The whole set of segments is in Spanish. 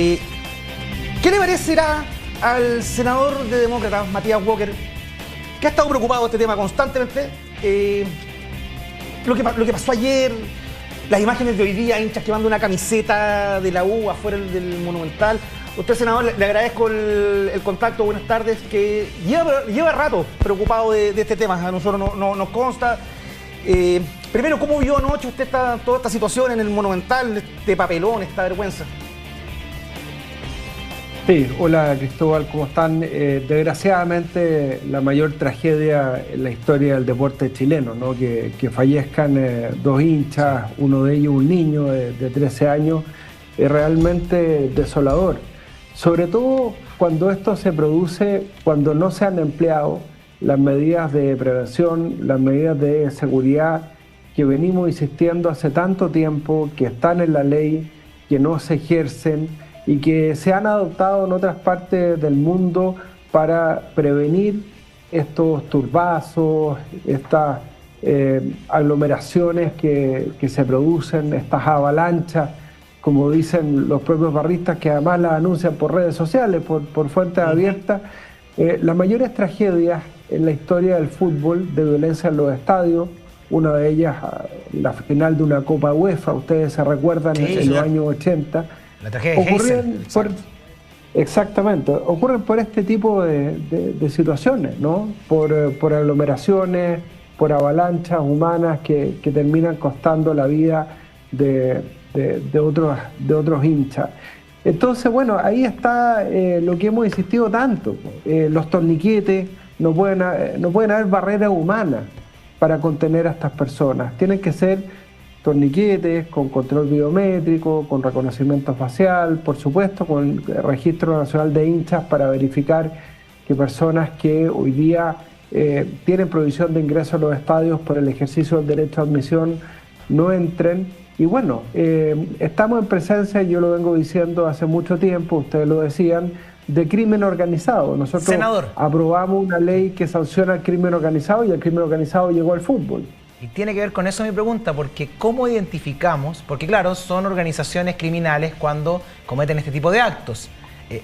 ¿Qué le parecerá al senador de Demócratas, Matías Walker, que ha estado preocupado de este tema constantemente? Lo que pasó ayer, las imágenes de hoy día, hinchas quemando una camiseta de la U afuera del Monumental. Usted, senador, le agradezco el contacto, buenas tardes, que lleva rato preocupado de este tema, a nosotros nos consta. Primero, ¿cómo vio anoche usted toda esta situación en el Monumental, este papelón, esta vergüenza? Sí, hola Cristóbal, ¿cómo están? Desgraciadamente la mayor tragedia en la historia del deporte chileno, ¿no? Que fallezcan dos hinchas, uno de ellos un niño de 13 años, es realmente desolador. Sobre todo cuando esto se produce, cuando no se han empleado las medidas de prevención, las medidas de seguridad que venimos insistiendo hace tanto tiempo, que están en la ley, que no se ejercen y que se han adoptado en otras partes del mundo para prevenir estos turbazos, estas aglomeraciones que se producen, estas avalanchas, como dicen los propios barristas, que además las anuncian por redes sociales, por fuentes abiertas. Las mayores tragedias en la historia del fútbol de violencia en los estadios, una de ellas la final de una Copa UEFA, ustedes se recuerdan, en los años 80, la tragedia de Heysel. Exactamente, ocurren por este tipo de situaciones, ¿no? Por aglomeraciones, por avalanchas humanas que terminan costando la vida de otros hinchas. Entonces, bueno, ahí está lo que hemos insistido tanto. Los torniquetes, no pueden haber barreras humanas para contener a estas personas. Tienen que ser torniquetes con control biométrico, con reconocimiento facial, por supuesto, con registro nacional de hinchas para verificar que personas que hoy día tienen prohibición de ingreso a los estadios por el ejercicio del derecho a admisión no entren. Y bueno, estamos en presencia, yo lo vengo diciendo hace mucho tiempo, ustedes lo decían, de crimen organizado. Nosotros aprobamos una ley que sanciona el crimen organizado y el crimen organizado llegó al fútbol. Y tiene que ver con eso mi pregunta, porque ¿cómo identificamos? Porque claro, son organizaciones criminales cuando cometen este tipo de actos,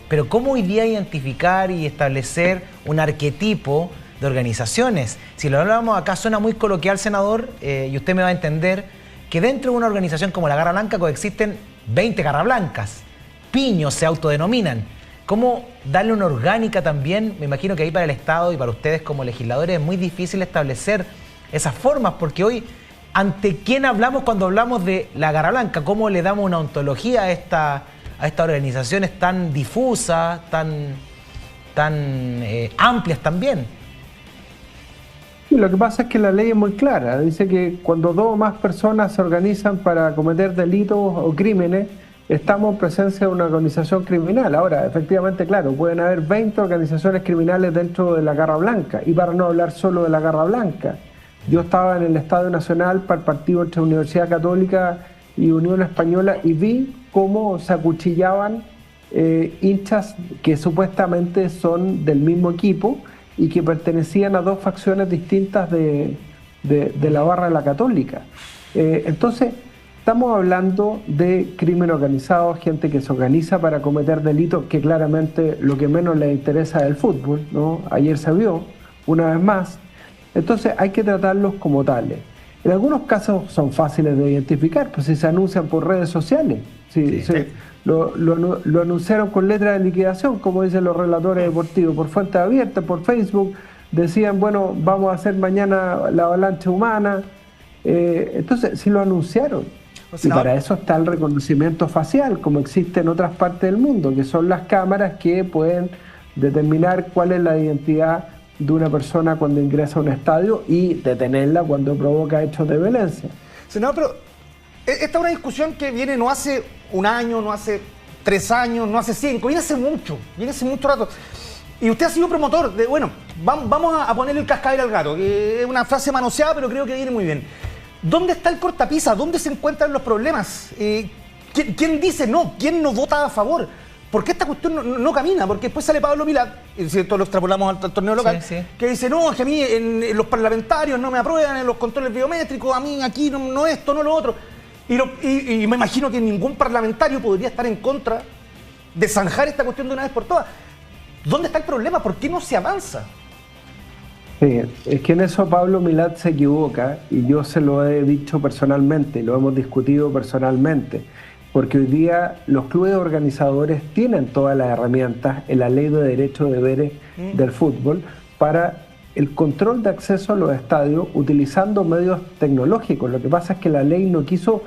pero ¿cómo hoy día identificar y establecer un arquetipo de organizaciones? Si lo hablamos acá suena muy coloquial, senador, y usted me va a entender que dentro de una organización como la Garra Blanca coexisten 20 Garra Blancas, piños se autodenominan. ¿Cómo darle una orgánica también? Me imagino que ahí para el Estado y para ustedes como legisladores es muy difícil establecer esas formas, porque hoy, ¿ante quién hablamos cuando hablamos de la Garra Blanca? ¿Cómo le damos una ontología a estas organizaciones tan difusas, tan amplias también? Sí, lo que pasa es que la ley es muy clara. Dice que cuando dos o más personas se organizan para cometer delitos o crímenes, estamos en presencia de una organización criminal. Ahora, efectivamente, claro, pueden haber 20 organizaciones criminales dentro de la Garra Blanca. Y para no hablar solo de la Garra Blanca, yo estaba en el Estadio Nacional para el partido entre Universidad Católica y Unión Española y vi cómo se acuchillaban hinchas que supuestamente son del mismo equipo y que pertenecían a dos facciones distintas de la barra de la Católica. Entonces, estamos hablando de crimen organizado, gente que se organiza para cometer delitos, que claramente lo que menos les interesa es el fútbol, ¿no? Ayer se vio, una vez más. Entonces hay que tratarlos como tales. En algunos casos son fáciles de identificar, pues si se anuncian por redes sociales. Lo anunciaron con letra de liquidación, como dicen los relatores deportivos, por fuentes abiertas, por Facebook. Decían, bueno, vamos a hacer mañana la avalancha humana. Entonces, sí lo anunciaron. Y para eso está el reconocimiento facial, como existe en otras partes del mundo, que son las cámaras que pueden determinar cuál es la identidad de una persona cuando ingresa a un estadio y detenerla cuando provoca hechos de violencia. Senador, pero esta es una discusión que viene no hace un año, no hace 3 años, no hace 5, viene hace mucho rato. Y usted ha sido promotor de, bueno, vamos a ponerle el cascabel al gato, que es una frase manoseada, pero creo que viene muy bien. ¿Dónde está el cortapisa? ¿Dónde se encuentran los problemas? ¿Quién dice no? ¿Quién no vota a favor? ¿Por qué esta cuestión no camina? Porque después sale Pablo Milad, si esto lo extrapolamos al torneo local, que dice, no, es que a mí en los parlamentarios no me aprueban, en los controles biométricos, a mí aquí no esto, no lo otro. Y me imagino que ningún parlamentario podría estar en contra de zanjar esta cuestión de una vez por todas. ¿Dónde está el problema? ¿Por qué no se avanza? Sí, es que en eso Pablo Milad se equivoca, y yo se lo he dicho personalmente, lo hemos discutido personalmente, porque hoy día los clubes organizadores tienen todas las herramientas en la ley de derechos y deberes del fútbol para el control de acceso a los estadios utilizando medios tecnológicos. Lo que pasa es que la ley no quiso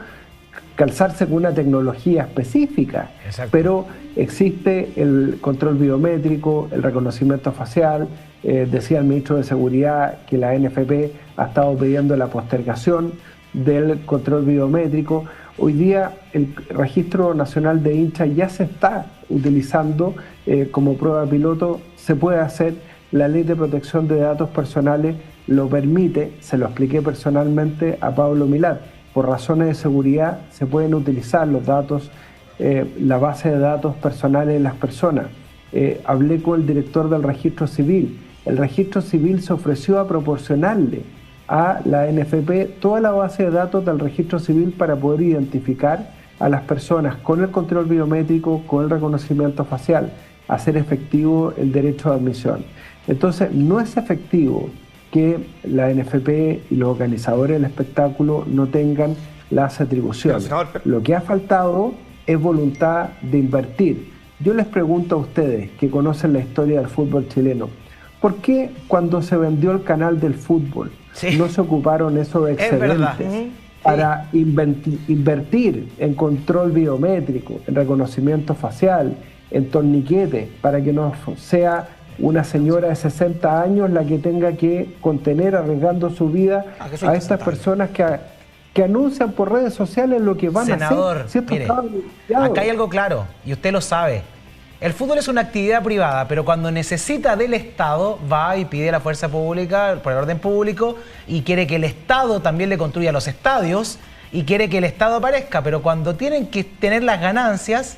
calzarse con una tecnología específica. Exacto. Pero existe el control biométrico, el reconocimiento facial. Decía el ministro de Seguridad que la NFP ha estado pidiendo la postergación del control biométrico. Hoy día el Registro Nacional de Hinchas ya se está utilizando como prueba piloto, se puede hacer. La Ley de Protección de Datos Personales lo permite, se lo expliqué personalmente a Pablo Milad. Por razones de seguridad se pueden utilizar los datos, la base de datos personales de las personas. Hablé con el director del Registro Civil. El Registro Civil se ofreció a proporcionarle a la NFP toda la base de datos del Registro Civil para poder identificar a las personas con el control biométrico, con el reconocimiento facial, hacer efectivo el derecho de admisión. Entonces, no es efectivo que la NFP y los organizadores del espectáculo no tengan las atribuciones. Lo que ha faltado es voluntad de invertir. Yo les pregunto a ustedes que conocen la historia del fútbol chileno, ¿por qué cuando se vendió el canal del fútbol no se ocuparon esos excedentes para invertir en control biométrico, en reconocimiento facial, en torniquetes, para que no sea una señora de 60 años la que tenga que contener, arriesgando su vida, a estas personas que anuncian por redes sociales lo que van a hacer? Mire, acá hay algo claro, y usted lo sabe. El fútbol es una actividad privada, pero cuando necesita del Estado, va y pide a la fuerza pública, por el orden público, y quiere que el Estado también le construya los estadios, y quiere que el Estado aparezca, pero cuando tienen que tener las ganancias,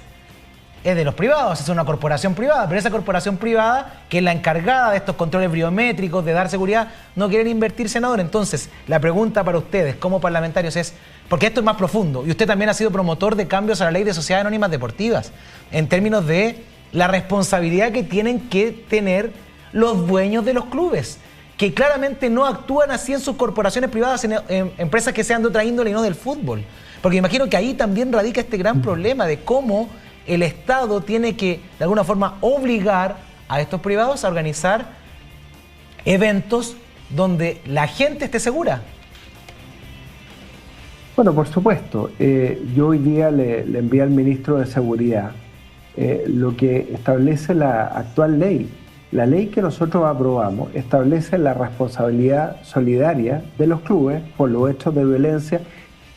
es de los privados, es una corporación privada, pero esa corporación privada, que es la encargada de estos controles biométricos, de dar seguridad, no quieren invertir, senador. Entonces, la pregunta para ustedes como parlamentarios es, porque esto es más profundo, y usted también ha sido promotor de cambios a la ley de sociedades anónimas deportivas, en términos de la responsabilidad que tienen que tener los dueños de los clubes, que claramente no actúan así en sus corporaciones privadas, en empresas que sean de otra índole y no del fútbol. Porque imagino que ahí también radica este gran problema de cómo el Estado tiene que, de alguna forma, obligar a estos privados a organizar eventos donde la gente esté segura. Bueno, por supuesto. Yo hoy día le envié al ministro de Seguridad lo que establece la actual ley. La ley que nosotros aprobamos establece la responsabilidad solidaria de los clubes por los hechos de violencia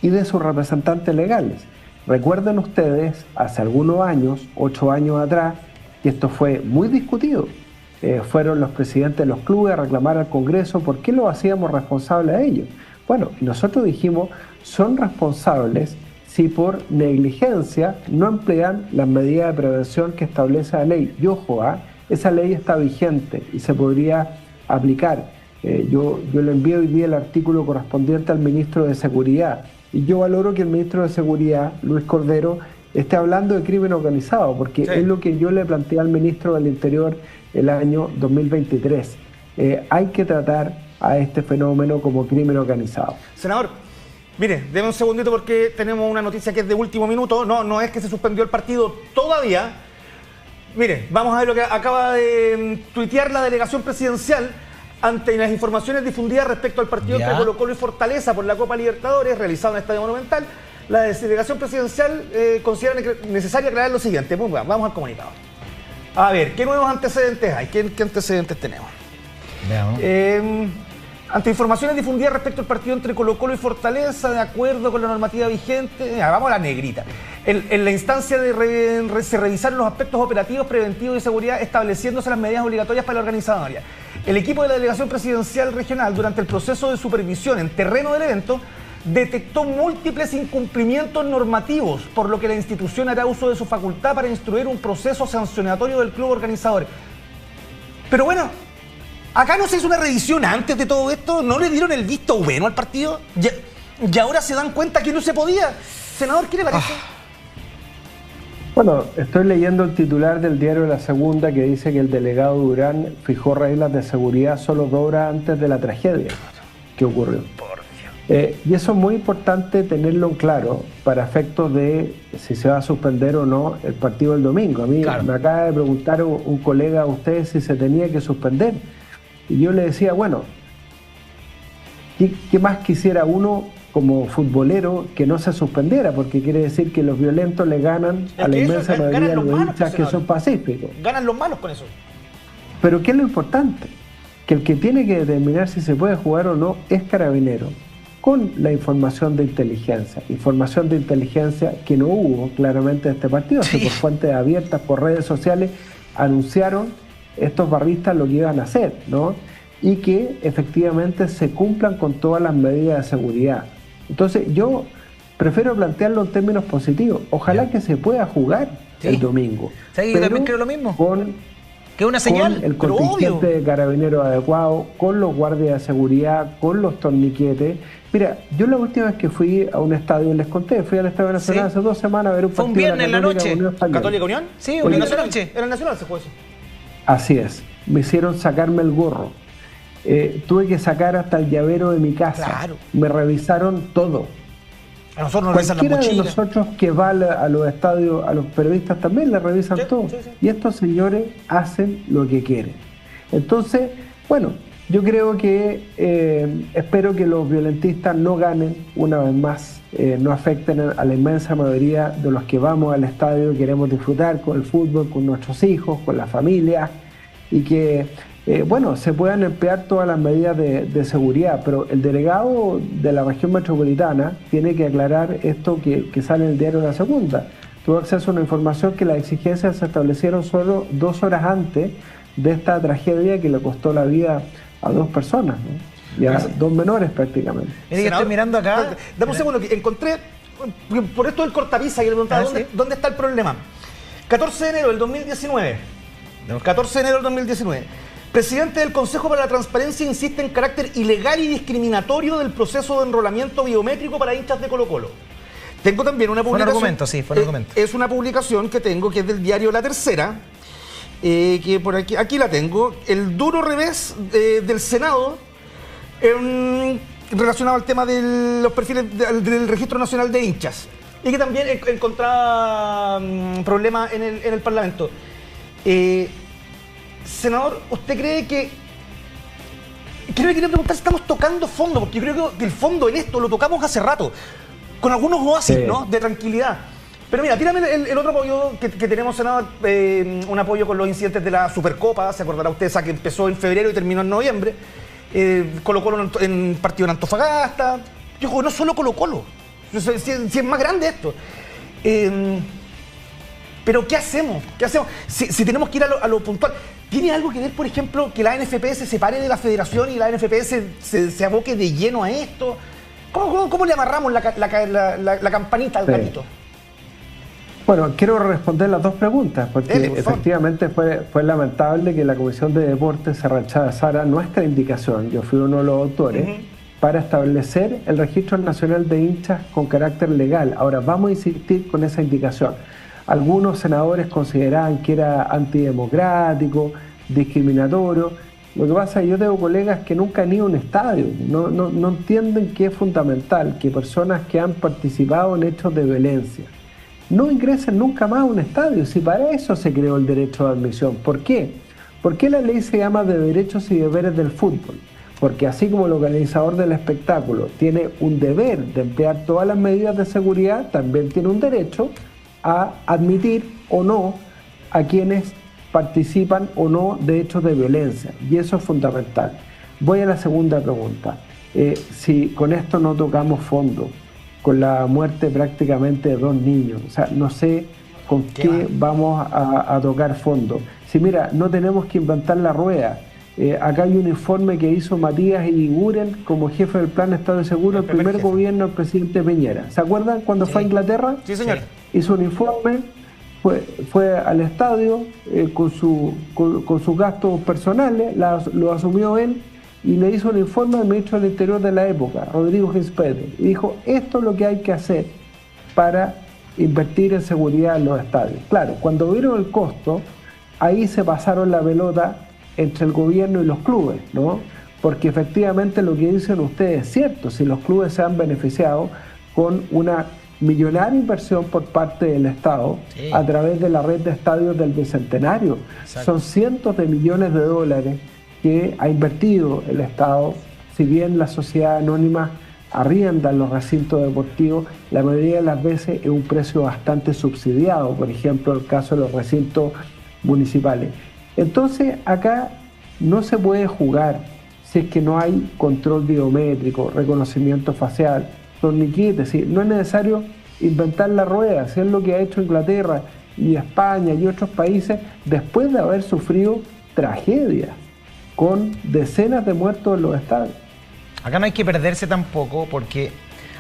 y de sus representantes legales. Recuerden ustedes, hace algunos años, 8 años atrás, que esto fue muy discutido. Fueron los presidentes de los clubes a reclamar al Congreso por qué lo hacíamos responsable a ellos. Bueno, nosotros dijimos, son responsables si por negligencia no emplean las medidas de prevención que establece la ley. Y ojo, esa ley está vigente y se podría aplicar. Yo le envío hoy día el artículo correspondiente al ministro de Seguridad. Y yo valoro que el ministro de Seguridad, Luis Cordero, esté hablando de crimen organizado, porque es lo que yo le planteé al ministro del Interior el año 2023. Hay que tratar a este fenómeno como crimen organizado. Senador, mire, deme un segundito porque tenemos una noticia que es de último minuto. No es que se suspendió el partido todavía. Mire, vamos a ver lo que acaba de tuitear la delegación presidencial ante las informaciones difundidas respecto al partido entre Colo-Colo y Fortaleza por la Copa Libertadores realizado en el Estadio Monumental. La delegación presidencial considera necesario aclarar lo siguiente. Muy bien, vamos al comunicado. A ver, ¿qué nuevos antecedentes hay? ¿Qué antecedentes tenemos? Veamos. Ante informaciones difundidas respecto al partido entre Colo-Colo y Fortaleza, de acuerdo con la normativa vigente, vamos a la negrita. En la instancia se revisaron los aspectos operativos, preventivos y de seguridad, estableciéndose las medidas obligatorias para la organizadora. El equipo de la delegación presidencial regional, durante el proceso de supervisión en terreno del evento, detectó múltiples incumplimientos normativos, por lo que la institución hará uso de su facultad para instruir un proceso sancionatorio del club organizador. Pero bueno, acá no se hizo una revisión antes de todo esto, no le dieron el visto bueno al partido, y ahora se dan cuenta que no se podía. Senador, ¿qué le parece? Bueno, estoy leyendo el titular del diario La Segunda que dice que el delegado Durán fijó reglas de seguridad solo 2 horas antes de la tragedia que ocurrió. Y eso es muy importante tenerlo en claro para efectos de si se va a suspender o no el partido del domingo. A mí me acaba de preguntar un colega a ustedes si se tenía que suspender. Y yo le decía, bueno, ¿qué más quisiera uno como futbolero que no se suspendiera? Porque quiere decir que los violentos le ganan a la inmensa mayoría de los hinchas que son pacíficos. Ganan los malos con eso. Pero ¿qué es lo importante? Que el que tiene que determinar si se puede jugar o no es Carabinero, con la información de inteligencia que no hubo claramente de este partido, sí. Por fuentes abiertas, por redes sociales, anunciaron estos barristas lo que iban a hacer, ¿no? Y que efectivamente se cumplan con todas las medidas de seguridad. Entonces yo prefiero plantearlo en términos positivos. Ojalá que se pueda jugar el domingo. ¿Sabes? Yo también creo lo mismo. Que una señal, con el contingente de carabineros adecuado, con los guardias de seguridad, con los torniquetes. Mira, yo la última vez que fui a un estadio, les conté, fui al Estadio Nacional hace 2 semanas a ver un partido. ¿Fue un viernes en la noche? ¿Católica Unión? Sí, un viernes en la noche. Era el Nacional ese juego. Así es. Me hicieron sacarme el gorro. Tuve que sacar hasta el llavero de mi casa. Claro. Me revisaron todo. A nosotros nos revisan las mochilas. Cualquiera de nosotros que va a los estadios, a los periodistas también le revisan todo. Sí. Y estos señores hacen lo que quieren. Entonces, bueno, yo creo que espero que los violentistas no ganen una vez más, no afecten a la inmensa mayoría de los que vamos al estadio y queremos disfrutar con el fútbol, con nuestros hijos, con la familia, y que se puedan emplear todas las medidas de seguridad, pero el delegado de la región metropolitana tiene que aclarar esto que sale en el diario La Segunda. Tuvo acceso a una información que las exigencias se establecieron solo 2 horas antes de esta tragedia que le costó la vida a 2 personas, ¿no? Y a 2 menores prácticamente. Mira, que estoy mirando acá. Dame un segundo, que encontré, por esto del cortapisa, y le preguntaba ¿dónde está el problema? 14 de enero del 2019. 14 de enero del 2019. Presidente del Consejo para la Transparencia insiste en carácter ilegal y discriminatorio del proceso de enrolamiento biométrico para hinchas de Colo-Colo. Tengo también una publicación. Fue un argumento. Es una publicación que tengo, que es del diario La Tercera, que por aquí la tengo. El duro revés del Senado relacionado al tema de los perfiles del Registro Nacional de Hinchas. Y que también encontraba problemas en el Parlamento. Senador, ¿usted cree que... Quiero preguntar si estamos tocando fondo, porque yo creo que el fondo en esto lo tocamos hace rato, con algunos oasis, ¿no?, de tranquilidad. Pero mira, tírame el otro apoyo que tenemos, senador, un apoyo con los incidentes de la Supercopa, se acordará usted, esa que empezó en febrero y terminó en noviembre, Colo-Colo en partido en Antofagasta, yo digo, no solo Colo-Colo, si es más grande esto. Pero ¿qué hacemos? Si tenemos que ir a lo puntual. ¿Tiene algo que ver, por ejemplo, que la NFP se separe de la federación y la NFP se aboque de lleno a esto? ¿Cómo le amarramos la campanita al gatito? Bueno, quiero responder las 2 preguntas, porque efectivamente fue lamentable que la Comisión de Deportes se rechazara nuestra indicación, yo fui uno de los autores, para establecer el Registro Nacional de Hinchas con carácter legal. Ahora, vamos a insistir con esa indicación. Algunos senadores consideraban que era antidemocrático, discriminatorio. Lo que pasa es que yo tengo colegas que nunca han ido a un estadio, no entienden que es fundamental que personas que han participado en hechos de violencia no ingresen nunca más a un estadio, si para eso se creó el derecho de admisión. ¿Por qué? ¿Por qué la ley se llama de derechos y deberes del fútbol? Porque así como el organizador del espectáculo tiene un deber de emplear todas las medidas de seguridad, también tiene un derecho a admitir o no a quienes participan o no de hechos de violencia, y eso es fundamental. Voy a la segunda pregunta. Si con esto no tocamos fondo, con la muerte prácticamente de 2 niños, o sea, no sé con qué vamos a tocar fondo. Si mira, no tenemos que inventar la rueda. Acá hay un informe que hizo Matías Iguren como jefe del Plan Estado de Seguro, el primer gobierno del presidente Piñera. ¿Se acuerdan cuando fue a Inglaterra? Sí, señor. Hizo un informe, fue al estadio con sus gastos personales, lo asumió él, y le hizo un informe al ministro del Interior de la época, Rodrigo Ginspeter, y dijo, esto es lo que hay que hacer para invertir en seguridad en los estadios. Claro, cuando vieron el costo, ahí se pasaron la pelota entre el gobierno y los clubes, ¿no? Porque efectivamente lo que dicen ustedes es cierto, si los clubes se han beneficiado con una millonaria inversión por parte del Estado a través de la red de estadios del Bicentenario. Exacto. Son cientos de millones de dólares que ha invertido el Estado. Si bien la sociedad anónima arrienda los recintos deportivos, la mayoría de las veces es un precio bastante subsidiado, por ejemplo, el caso de los recintos municipales. Entonces, acá no se puede jugar si es que no hay control biométrico, reconocimiento facial, torniquetes. ¿Sí? No es necesario inventar la rueda, si es lo que ha hecho Inglaterra y España y otros países después de haber sufrido tragedias con decenas de muertos en los estadios. Acá no hay que perderse tampoco, porque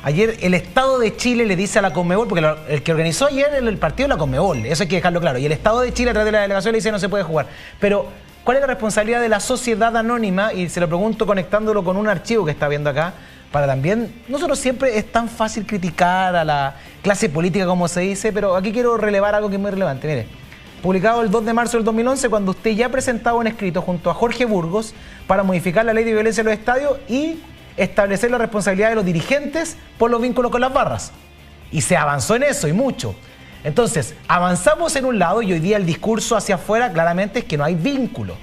ayer el Estado de Chile le dice a la Conmebol, porque el que organizó ayer el partido es la Conmebol, eso hay que dejarlo claro, y el Estado de Chile a través de la delegación le dice no se puede jugar. Pero, ¿cuál es la responsabilidad de la sociedad anónima? Y se lo pregunto conectándolo con un archivo que está viendo acá, para también, nosotros siempre es tan fácil criticar a la clase política como se dice, pero aquí quiero relevar algo que es muy relevante. Mire, publicado el 2 de marzo del 2011, cuando usted ya presentaba un escrito junto a Jorge Burgos para modificar la ley de violencia en los estadios y establecer la responsabilidad de los dirigentes por los vínculos con las barras. Y se avanzó en eso, y mucho. Entonces, avanzamos en un lado y hoy día el discurso hacia afuera claramente es que no hay vínculo.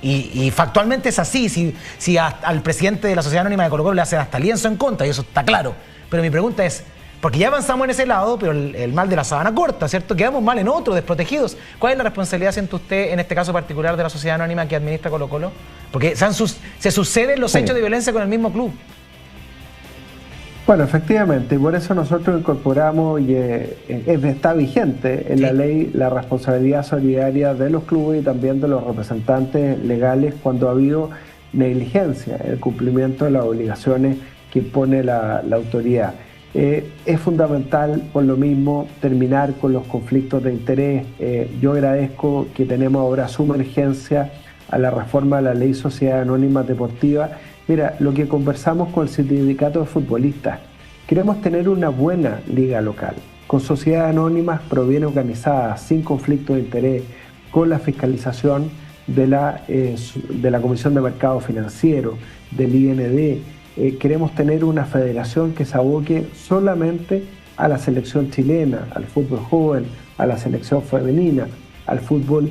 Y factualmente es así. Si al presidente de la Sociedad Anónima de Colo-Colo le hacen hasta lienzo en contra, y eso está claro. Pero mi pregunta es, porque ya avanzamos en ese lado, pero el mal de la sábana corta, ¿cierto? Quedamos mal en otro, desprotegidos. ¿Cuál es la responsabilidad, siente usted, en este caso particular, de la Sociedad Anónima que administra Colo-Colo? Porque se suceden los hechos de violencia con el mismo club. Bueno, efectivamente, y por eso nosotros incorporamos, y está vigente en la ley, la responsabilidad solidaria de los clubes y también de los representantes legales cuando ha habido negligencia en el cumplimiento de las obligaciones que impone la autoridad. Es fundamental, por lo mismo, terminar con los conflictos de interés. Yo agradezco que tenemos ahora suma urgencia a la reforma de la Ley Sociedad Anónima Deportiva. Mira, lo que conversamos con el sindicato de futbolistas, queremos tener una buena liga local, con sociedades anónimas pero bien organizadas, sin conflicto de interés, con la fiscalización de la Comisión de Mercado Financiero, del IND. Queremos tener una federación que se aboque solamente a la selección chilena, al fútbol joven, a la selección femenina, al fútbol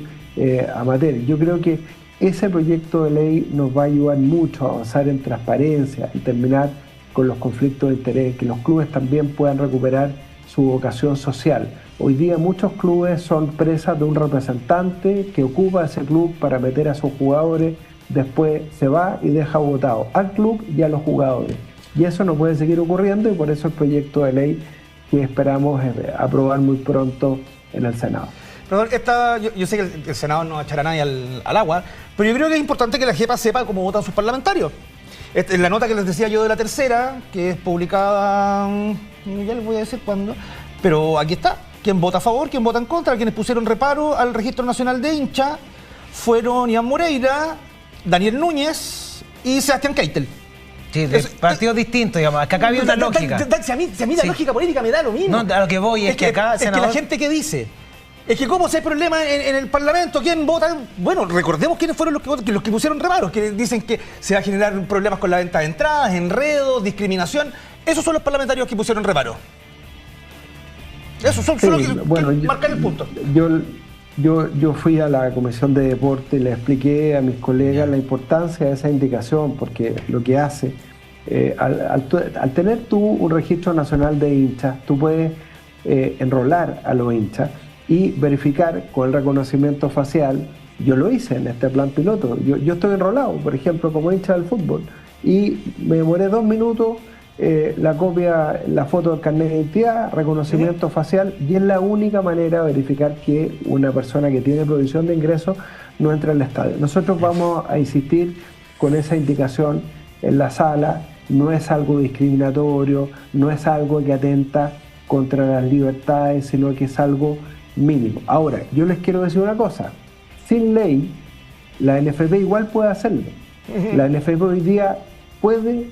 amateur. Yo creo que ese proyecto de ley nos va a ayudar mucho a avanzar en transparencia, en terminar con los conflictos de interés, que los clubes también puedan recuperar su vocación social. Hoy día muchos clubes son presas de un representante que ocupa ese club para meter a sus jugadores, después se va y deja votado al club y a los jugadores. Y eso no puede seguir ocurriendo, y por eso el proyecto de ley que esperamos aprobar muy pronto en el Senado. Perdón, yo sé que el Senado no echará a nadie al agua, pero yo creo que es importante que la JEPA sepa cómo votan sus parlamentarios. En la nota que les decía yo de la tercera, que es publicada, ya les voy a decir cuándo, pero aquí está. Quién vota a favor, quién vota en contra. Quienes pusieron reparo al Registro Nacional de Hinchas fueron Ian Moreira, Daniel Núñez y Sebastián Keitel. Sí, de partidos distintos, digamos. Que acá había una lógica. Si a mí la lógica política me da lo mismo. No, a lo que voy es que acá, senador... Es que la gente que dice... Es que cómo se hay problema en el Parlamento, ¿quién vota? Bueno, recordemos quiénes fueron los que pusieron reparos, que dicen que se va a generar problemas con la venta de entradas, enredos, discriminación. Esos son los parlamentarios que pusieron reparo. Esos son solo marcar el punto. Yo fui a la Comisión de Deporte y le expliqué a mis colegas la importancia de esa indicación, porque lo que hace, al tener tú un registro nacional de hinchas, tú puedes enrolar a los hinchas y verificar con el reconocimiento facial. Yo lo hice en este plan piloto. Yo estoy enrolado, por ejemplo, como hincha del fútbol, y me demoré 2 minutos, la foto del carnet de identidad, reconocimiento facial, y es la única manera de verificar que una persona que tiene prohibición de ingreso no entra al estadio. Nosotros vamos a insistir con esa indicación en la sala. No es algo discriminatorio, no es algo que atenta contra las libertades, sino que es algo mínimo. Ahora, yo les quiero decir una cosa, sin ley, la NFP igual puede hacerlo. La NFP hoy día puede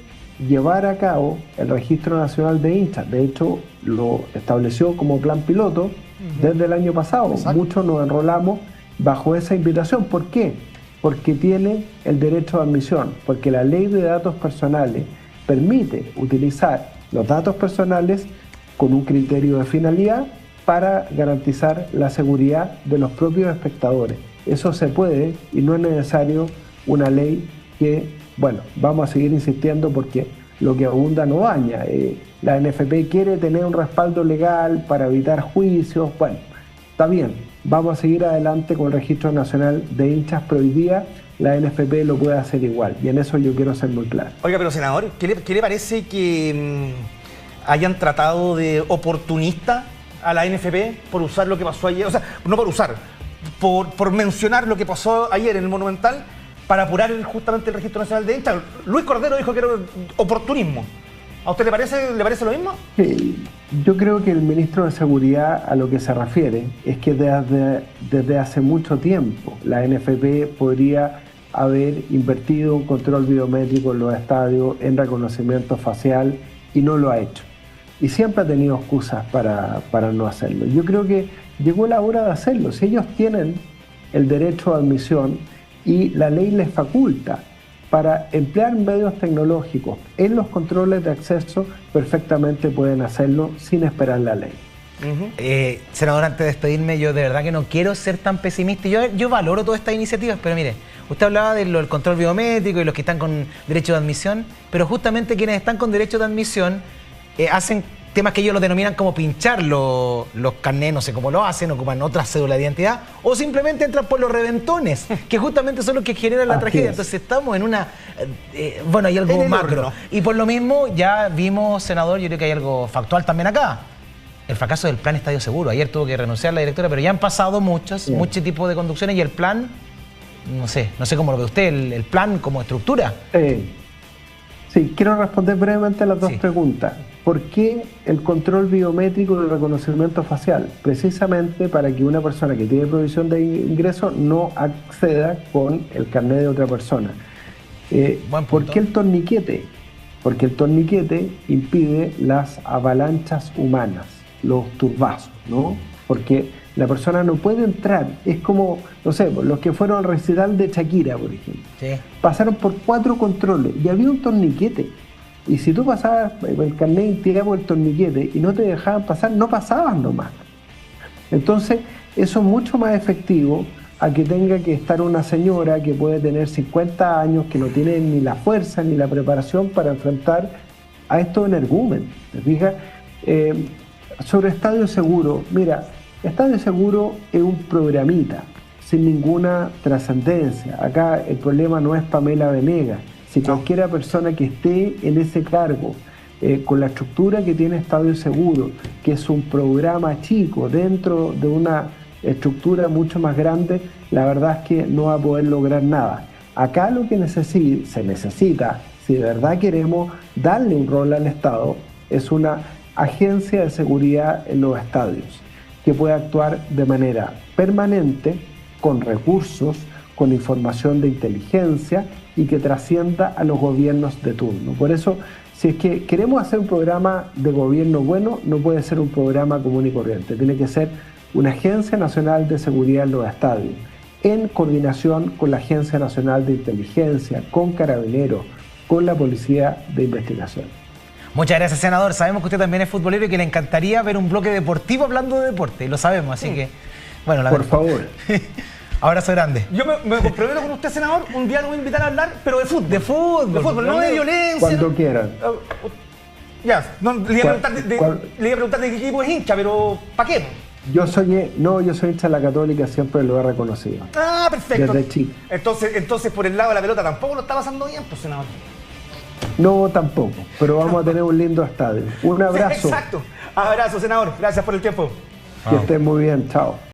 llevar a cabo el Registro Nacional de Hinchas. De hecho, lo estableció como plan piloto desde el año pasado. Exacto. Muchos nos enrolamos bajo esa invitación. ¿Por qué? Porque tiene el derecho de admisión, porque la ley de datos personales permite utilizar los datos personales con un criterio de finalidad para garantizar la seguridad de los propios espectadores. Eso se puede y no es necesario una ley que, bueno, vamos a seguir insistiendo porque lo que abunda no daña. La NFP quiere tener un respaldo legal para evitar juicios. Bueno, está bien, vamos a seguir adelante con el Registro Nacional de Hinchas, pero hoy día la NFP lo puede hacer igual y en eso yo quiero ser muy claro. Oiga, pero senador, ¿qué le parece que hayan tratado de oportunista a la NFP por usar lo que pasó ayer? O sea, no por usar, por mencionar lo que pasó ayer en el Monumental para apurar justamente el Registro Nacional de Hinchas. Luis Cordero dijo que era oportunismo. ¿A usted le parece lo mismo? Yo creo que el ministro de Seguridad a lo que se refiere es que desde hace mucho tiempo la NFP podría haber invertido un control biométrico en los estadios, en reconocimiento facial, y no lo ha hecho. Y siempre ha tenido excusas para no hacerlo. Yo creo que llegó la hora de hacerlo. Si ellos tienen el derecho a admisión y la ley les faculta para emplear medios tecnológicos en los controles de acceso, perfectamente pueden hacerlo sin esperar la ley. Senador, antes de despedirme, yo de verdad que no quiero ser tan pesimista. Yo valoro todas estas iniciativas, pero mire, usted hablaba del control biométrico y los que están con derecho de admisión, pero justamente quienes están con derecho de admisión hacen temas que ellos lo denominan como pinchar los carnés, no sé cómo lo hacen, ocupan otra cédula de identidad, o simplemente entran por los reventones, que justamente son los que generan la tragedia. Entonces estamos en una... bueno, hay algo macro. Y por lo mismo ya vimos, senador, yo creo que hay algo factual también acá. El fracaso del plan Estadio Seguro. Ayer tuvo que renunciar la directora, pero ya han pasado muchos tipos de conducciones y el plan, no sé cómo lo ve usted, el plan como estructura. Sí, quiero responder brevemente a las dos preguntas. ¿Por qué el control biométrico y el reconocimiento facial? Precisamente para que una persona que tiene provisión de ingreso no acceda con el carnet de otra persona. ¿Por qué el torniquete? Porque el torniquete impide las avalanchas humanas, los turbazos, ¿no? Porque la persona no puede entrar. Es como, no sé, los que fueron al recital de Shakira, por ejemplo. Sí. Pasaron por 4 controles y había un torniquete. Y si tú pasabas el carnet y tirabas el torniquete y no te dejaban pasar, no pasabas nomás. Entonces, eso es mucho más efectivo a que tenga que estar una señora que puede tener 50 años, que no tiene ni la fuerza ni la preparación para enfrentar a estos energúmenos. ¿Te fijas? Sobre Estadio Seguro, mira, Estadio Seguro es un programita sin ninguna trascendencia. Acá el problema no es Pamela Venegas. Si cualquiera persona que esté en ese cargo, con la estructura que tiene Estadio Seguro, que es un programa chico dentro de una estructura mucho más grande, la verdad es que no va a poder lograr nada. Acá lo que se necesita, si de verdad queremos darle un rol al Estado, es una agencia de seguridad en los estadios, que pueda actuar de manera permanente, con recursos, con información de inteligencia y que trascienda a los gobiernos de turno. Por eso, si es que queremos hacer un programa de gobierno bueno, no puede ser un programa común y corriente. Tiene que ser una Agencia Nacional de Seguridad en los estadios, en coordinación con la Agencia Nacional de Inteligencia, con Carabineros, con la Policía de Investigación. Muchas gracias, senador. Sabemos que usted también es futbolero y que le encantaría ver un bloque deportivo hablando de deporte, y lo sabemos, así que... Bueno, por favor. Abrazo grande. Yo me comprometo con usted, senador, un día lo voy a invitar a hablar, pero de fútbol. De fútbol, no de violencia. Cuando quieran. Ya, le iba a preguntar de qué equipo es hincha, pero ¿para qué? Yo soy hincha de la Católica, siempre lo he reconocido. Ah, perfecto. Desde chico. Entonces por el lado de la pelota tampoco lo está pasando bien, pues, senador. No, tampoco, pero vamos a tener un lindo estadio. Un abrazo. Exacto. Abrazo, senador. Gracias por el tiempo. Que estén muy bien. Chao.